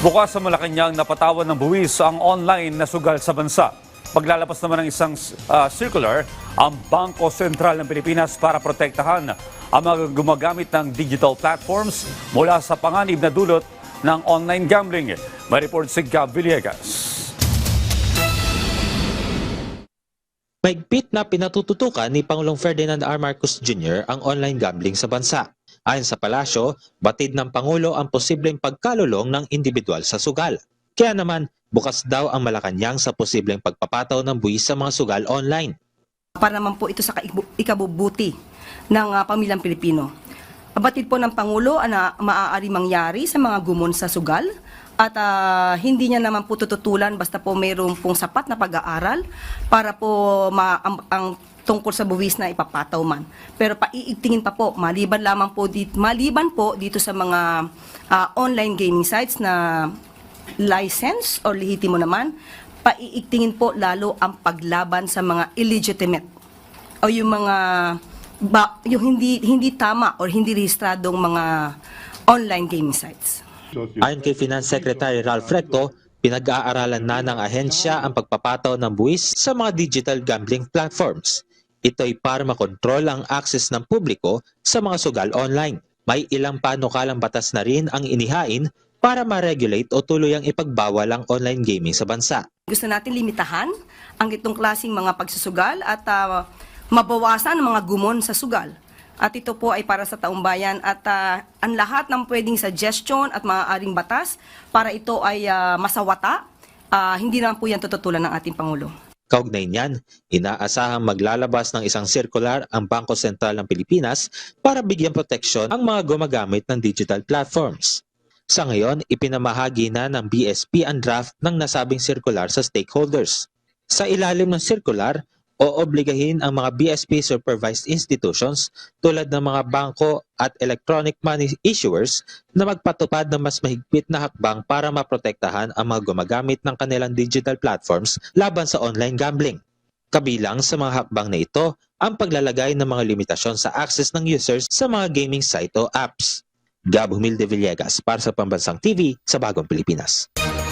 Bukas sa Malacanang napatawan ng buwis ang online na sugal sa bansa. Paglalabas naman ng isang circular ang Bangko Sentral ng Pilipinas para protektahan ang mga gumagamit ng digital platforms mula sa panganib na dulot ng online gambling. May report si Gab Villegas. Mahigpit na pinatututukan ni Pangulong Ferdinand R. Marcos Jr. ang online gambling sa bansa. Ayon sa palasyo, batid ng Pangulo ang posibleng pagkalulong ng individual sa sugal. Kaya naman, bukas daw ang Malacanang sa posibleng pagpapataw ng buwis sa mga sugal online. Para naman po ito sa ikabubuti ng pamilyang Pilipino. Batid po ng Pangulo na maaari mangyari sa mga gumon sa sugal at hindi niya naman po tututulan basta po mayroon pong sapat na pag-aaral para po ang tungkol sa buwis na ipapataw man. Pero paiigtingin pa po, maliban po dito sa mga online gaming sites na license o lehitimo naman, paiigtingin po lalo ang paglaban sa mga illegitimate o yung mga yung hindi tama o hindi rehistradong mga online gaming sites. Ayon kay Finance Secretary Ralph Recto, pinag-aaralan na ng ahensya ang pagpapataw ng buwis sa mga digital gambling platforms. Ito ay para makontrol ang access ng publiko sa mga sugal online. May ilang panukalang batas na rin ang inihain para ma-regulate o tuluyang ipagbawal ang online gaming sa bansa. Gusto natin limitahan ang itong klaseng mga pagsusugal at mabawasan ang mga gumon sa sugal. At ito po ay para sa taong bayan at ang lahat ng pwedeng suggestion at maaaring batas para ito ay masawata, hindi naman po yan tututulan ng ating Pangulo. Kaugnay niyan, inaasahang maglalabas ng isang circular ang Bangko Sentral ng Pilipinas para bigyan proteksyon ang mga gumagamit ng digital platforms. Sa ngayon, ipinamahagi na ng BSP ang draft ng nasabing circular sa stakeholders. Sa ilalim ng circular, oobligahin ang mga BSP-supervised institutions tulad ng mga bangko at electronic money issuers na magpatupad ng mas mahigpit na hakbang para maprotektahan ang mga gumagamit ng kanilang digital platforms laban sa online gambling. Kabilang sa mga hakbang na ito ang paglalagay ng mga limitasyon sa access ng users sa mga gaming site o apps. Gab Humilde Villegas para sa Pambansang TV sa Bagong Pilipinas.